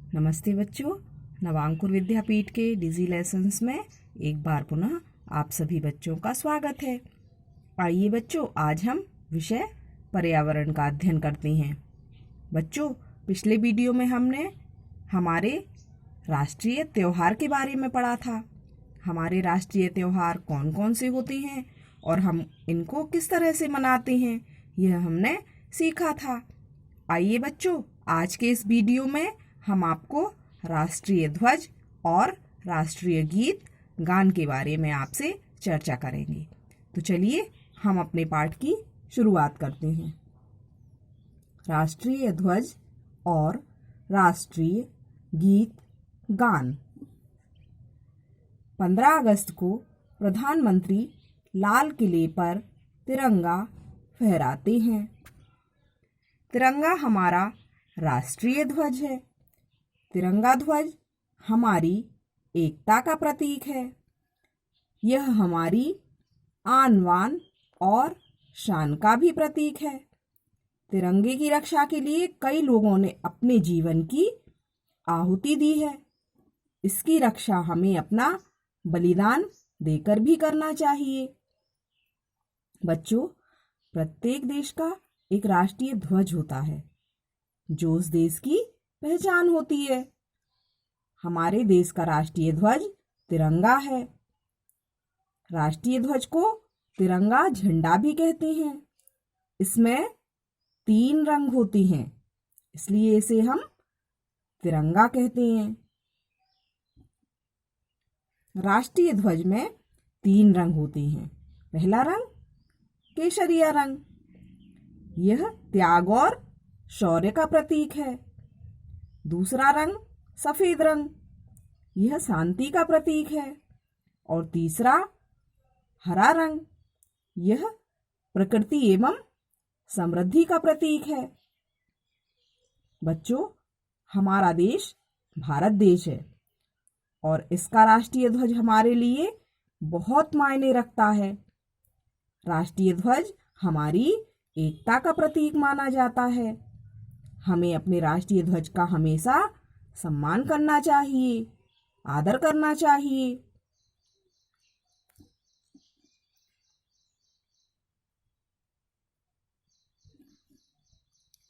नमस्ते बच्चों, नवांकुर विद्यापीठ के डिजी लेसन्स में एक बार पुनः आप सभी बच्चों का स्वागत है। आइए बच्चों, आज हम विषय पर्यावरण का अध्ययन करते हैं। बच्चों, पिछले वीडियो में हमने हमारे राष्ट्रीय त्योहार के बारे में पढ़ा था। हमारे राष्ट्रीय त्योहार कौन कौन से होते हैं और हम इनको किस तरह से मनाते हैं, यह हमने सीखा था। आइए बच्चों, आज के इस वीडियो में हम आपको राष्ट्रीय ध्वज और राष्ट्रीय गीत गान के बारे में आपसे चर्चा करेंगे। तो चलिए हम अपने पाठ की शुरुआत करते हैं। राष्ट्रीय ध्वज और राष्ट्रीय गीत गान। 15 अगस्त को प्रधानमंत्री लाल किले पर तिरंगा फहराते हैं। तिरंगा हमारा राष्ट्रीय ध्वज है। तिरंगा ध्वज हमारी एकता का प्रतीक है। यह हमारी आन बान और शान का भी प्रतीक है। तिरंगे की रक्षा के लिए कई लोगों ने अपने जीवन की आहुति दी है। इसकी रक्षा हमें अपना बलिदान देकर भी करना चाहिए। बच्चों, प्रत्येक देश का एक राष्ट्रीय ध्वज होता है जो उस देश की पहचान होती है। हमारे देश का राष्ट्रीय ध्वज तिरंगा है। राष्ट्रीय ध्वज को तिरंगा झंडा भी कहते हैं। इसमें 3 रंग होते हैं, इसलिए इसे हम तिरंगा कहते हैं। राष्ट्रीय ध्वज में 3 रंग होते हैं। पहला रंग केसरिया रंग, यह त्याग और शौर्य का प्रतीक है। दूसरा रंग सफेद रंग, यह शांति का प्रतीक है। और तीसरा हरा रंग, यह प्रकृति एवं समृद्धि का प्रतीक है। बच्चों, हमारा देश भारत देश है और इसका राष्ट्रीय ध्वज हमारे लिए बहुत मायने रखता है। राष्ट्रीय ध्वज हमारी एकता का प्रतीक माना जाता है। हमें अपने राष्ट्रीय ध्वज का हमेशा सम्मान करना चाहिए, आदर करना चाहिए।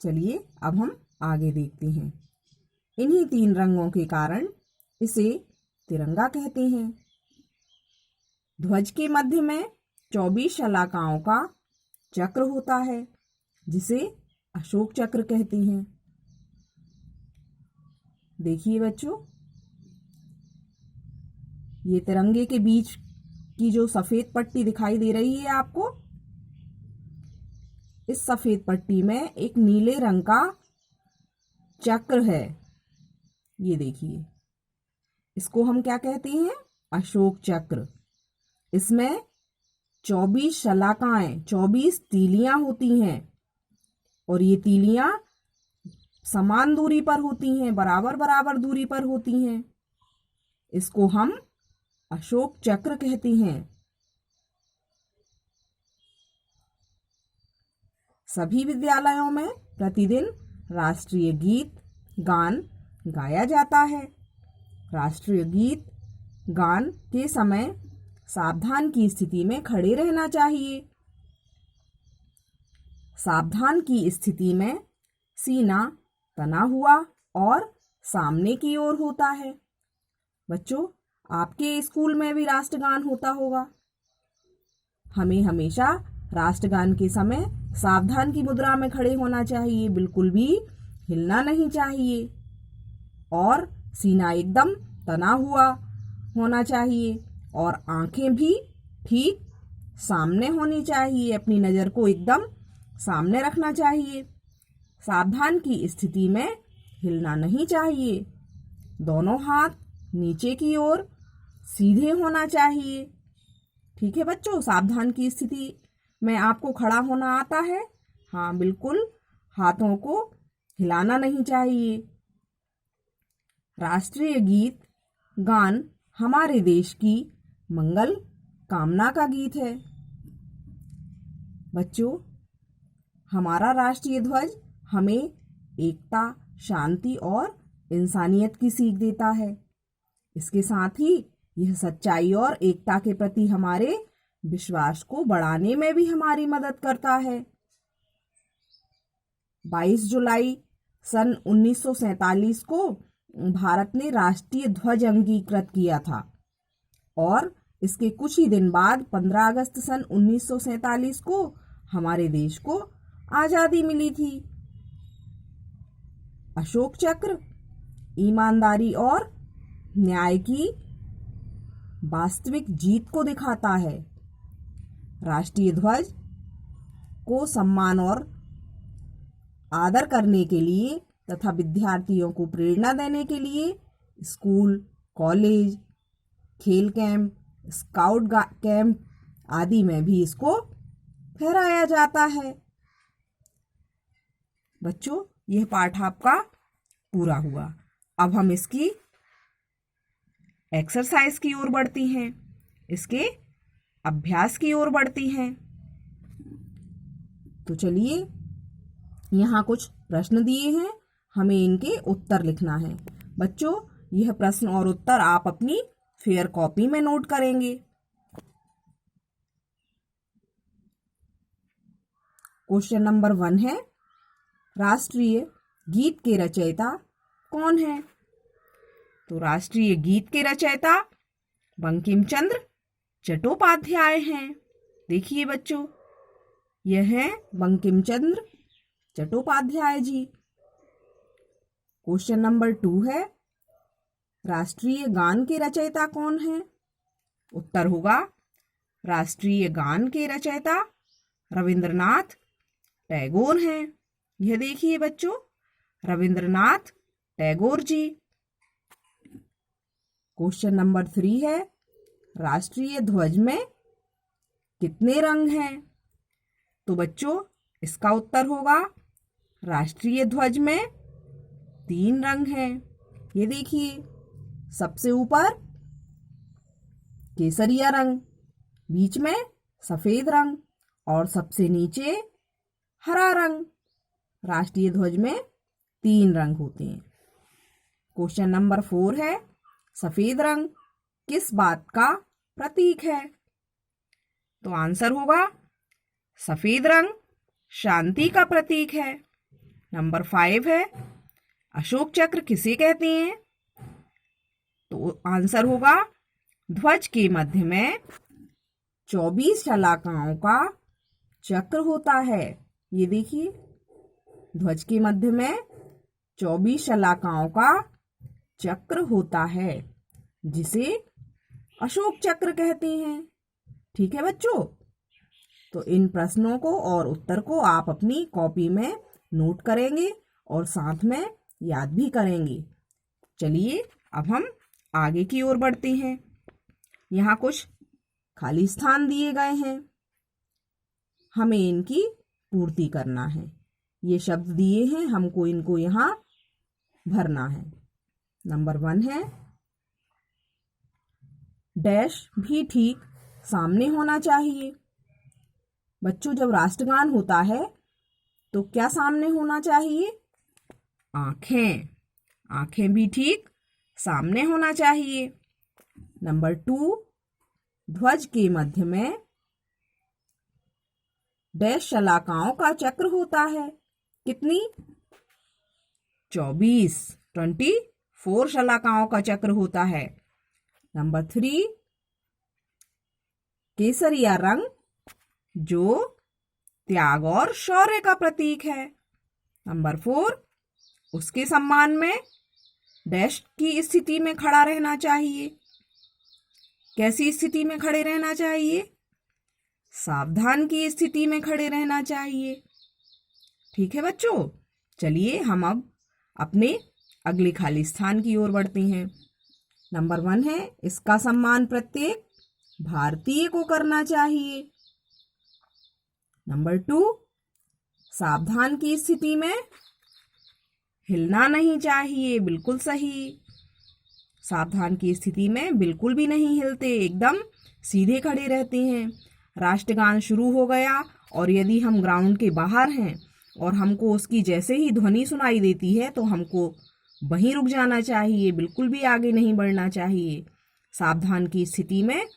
चलिए अब हम आगे देखते हैं। इन्हीं 3 रंगों के कारण इसे तिरंगा कहते हैं। ध्वज के मध्य में 24 शलाकाओं का चक्र होता है, जिसे अशोक चक्र कहते हैं। देखिए बच्चों, ये तिरंगे के बीच की जो सफेद पट्टी दिखाई दे रही है आपको, इस सफेद पट्टी में एक नीले रंग का चक्र है। ये देखिए, इसको हम क्या कहते हैं? अशोक चक्र। इसमें 24 शलाकाएं, 24 तीलियां होती हैं और ये तीलियां समान दूरी पर होती हैं, बराबर बराबर दूरी पर होती हैं। इसको हम अशोक चक्र कहते हैं। सभी विद्यालयों में प्रतिदिन राष्ट्रीय गीत गान गाया जाता है। राष्ट्रीय गीत गान के समय सावधान की स्थिति में खड़े रहना चाहिए। सावधान की स्थिति में सीना तना हुआ और सामने की ओर होता है। बच्चों, आपके स्कूल में भी राष्ट्रगान होता होगा। हमें हमेशा राष्ट्रगान के समय सावधान की मुद्रा में खड़े होना चाहिए, बिल्कुल भी हिलना नहीं चाहिए और सीना एकदम तना हुआ होना चाहिए और आंखें भी ठीक सामने होनी चाहिए। अपनी नज़र को एकदम सामने रखना चाहिए। सावधान की स्थिति में हिलना नहीं चाहिए। दोनों हाथ नीचे की ओर सीधे होना चाहिए। ठीक है बच्चों, सावधान की स्थिति में आपको खड़ा होना आता है? हाँ, बिल्कुल हाथों को हिलाना नहीं चाहिए। राष्ट्रीय गीत गान हमारे देश की मंगल कामना का गीत है। बच्चों, हमारा राष्ट्रीय ध्वज हमें एकता, शांति और इंसानियत की सीख देता है। इसके साथ ही यह सच्चाई और एकता के प्रति हमारे विश्वास को बढ़ाने में भी हमारी मदद करता है। 22 जुलाई सन 1947 को भारत ने राष्ट्रीय ध्वज अंगीकृत किया था और इसके कुछ ही दिन बाद 15 अगस्त सन 1947 को हमारे देश को आजादी मिली थी। अशोक चक्र ईमानदारी और न्याय की वास्तविक जीत को दिखाता है। राष्ट्रीय ध्वज को सम्मान और आदर करने के लिए तथा विद्यार्थियों को प्रेरणा देने के लिए स्कूल, कॉलेज, खेल कैंप, स्काउट कैंप आदि में भी इसको फहराया जाता है। बच्चों, यह पाठ आपका पूरा हुआ। अब हम इसकी एक्सरसाइज की ओर बढ़ती हैं, इसके अभ्यास की ओर बढ़ती हैं। तो चलिए, यहाँ कुछ प्रश्न दिए हैं, हमें इनके उत्तर लिखना है। बच्चों, यह प्रश्न और उत्तर आप अपनी फेयर कॉपी में नोट करेंगे। क्वेश्चन नंबर 1 है, राष्ट्रीय गीत के रचयिता कौन है? तो राष्ट्रीय गीत के रचयिता बंकिम चंद्र चट्टोपाध्याय हैं। देखिए बच्चों, यह है बंकिम चंद्र चट्टोपाध्याय जी। क्वेश्चन नंबर 2 है, राष्ट्रीय गान के रचयिता कौन है? उत्तर होगा राष्ट्रीय गान के रचयिता रविंद्रनाथ टैगोर हैं। यह देखिए बच्चों, रविंद्रनाथ टैगोर जी। क्वेश्चन नंबर 3 है, राष्ट्रीय ध्वज में कितने रंग हैं? तो बच्चों, इसका उत्तर होगा राष्ट्रीय ध्वज में 3 रंग हैं। ये देखिए, सबसे ऊपर केसरिया रंग, बीच में सफेद रंग और सबसे नीचे हरा रंग। राष्ट्रीय ध्वज में 3 रंग होते हैं। क्वेश्चन नंबर 4 है, सफेद रंग किस बात का प्रतीक है? तो आंसर होगा सफेद रंग शांति का प्रतीक है। नंबर 5 है, अशोक चक्र किसे कहते हैं? तो आंसर होगा ध्वज के मध्य में 24 शलाकाओं का चक्र होता है। ये देखिए, ध्वज के मध्य में 24 शलाकाओं का चक्र होता है, जिसे अशोक चक्र कहते हैं। ठीक है बच्चों, तो इन प्रश्नों को और उत्तर को आप अपनी कॉपी में नोट करेंगे और साथ में याद भी करेंगे। चलिए, अब हम आगे की ओर बढ़ते हैं। यहाँ कुछ खाली स्थान दिए गए हैं, हमें इनकी पूर्ति करना है। ये शब्द दिए हैं, हमको इनको यहाँ भरना है। नंबर 1 है, डैश भी ठीक सामने होना चाहिए। बच्चों, जब राष्ट्रगान होता है तो क्या सामने होना चाहिए? आंखें। आंखें भी ठीक सामने होना चाहिए। नंबर 2, ध्वज के मध्य में डैश शलाकाओं का चक्र होता है। कितनी? 24 शलाकाओं का चक्र होता है। नंबर 3, केसरिया रंग जो त्याग और शौर्य का प्रतीक है। नंबर 4, उसके सम्मान में डैश की स्थिति में खड़ा रहना चाहिए। कैसी स्थिति में खड़े रहना चाहिए? सावधान की स्थिति में खड़े रहना चाहिए। ठीक है बच्चों, चलिए हम अब अपने अगले खाली स्थान की ओर बढ़ते हैं। नंबर 1 है, इसका सम्मान प्रत्येक भारतीय को करना चाहिए। नंबर 2, सावधान की स्थिति में हिलना नहीं चाहिए। बिल्कुल सही, सावधान की स्थिति में बिल्कुल भी नहीं हिलते, एकदम सीधे खड़े रहते हैं। राष्ट्रगान शुरू हो गया और यदि हम ग्राउंड के बाहर हैं और हमको उसकी जैसे ही ध्वनि सुनाई देती है तो हमको वहीं रुक जाना चाहिए, बिल्कुल भी आगे नहीं बढ़ना चाहिए। सावधान की स्थिति में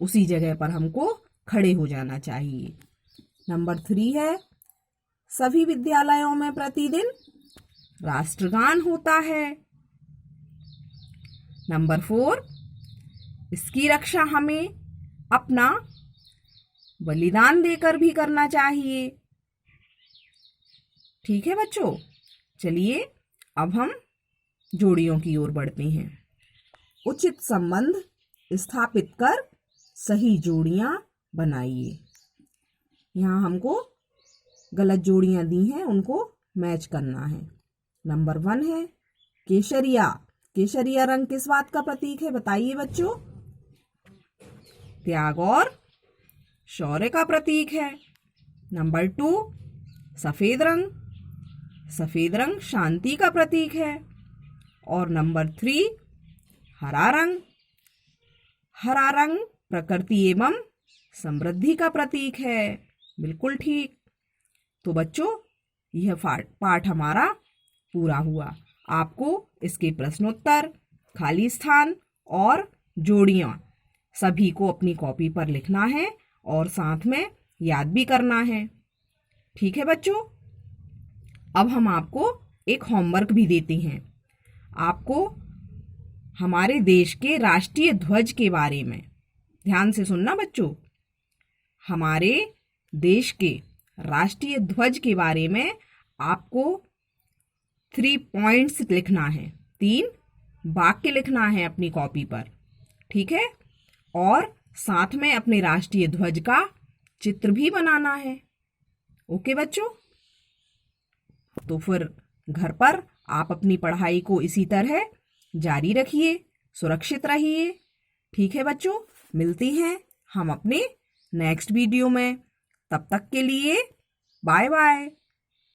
उसी जगह पर हमको खड़े हो जाना चाहिए। नंबर 3 है, सभी विद्यालयों में प्रतिदिन राष्ट्रगान होता है। नंबर 4, इसकी रक्षा हमें अपना बलिदान देकर भी करना चाहिए। ठीक है बच्चों, चलिए अब हम जोड़ियों की ओर बढ़ते हैं। उचित संबंध स्थापित कर सही जोड़ियां बनाइए। यहाँ हमको गलत जोड़ियां दी हैं, उनको मैच करना है। नंबर 1 है केसरिया। केसरिया रंग किस बात का प्रतीक है, बताइए बच्चों। त्याग और शौर्य का प्रतीक है। नंबर 2 सफेद रंग। सफेद रंग शांति का प्रतीक है। और नंबर 3 हरा रंग। हरा रंग प्रकृति एवं समृद्धि का प्रतीक है। बिल्कुल ठीक। तो बच्चों, यह पाठ हमारा पूरा हुआ। आपको इसके प्रश्नोत्तर, खाली स्थान और जोड़ियां सभी को अपनी कॉपी पर लिखना है और साथ में याद भी करना है। ठीक है बच्चों, अब हम आपको एक होमवर्क भी देते हैं। आपको हमारे देश के राष्ट्रीय ध्वज के बारे में, ध्यान से सुनना बच्चों, हमारे देश के राष्ट्रीय ध्वज के बारे में आपको 3 पॉइंट्स लिखना है। 3 वाक्य लिखना है अपनी कॉपी पर। ठीक है, और साथ में अपने राष्ट्रीय ध्वज का चित्र भी बनाना है। ओके बच्चों, तो फिर घर पर आप अपनी पढ़ाई को इसी तरह जारी रखिए, सुरक्षित रहिए। ठीक है बच्चों, मिलते हैं हम अपने नेक्स्ट वीडियो में। तब तक के लिए बाय बाय।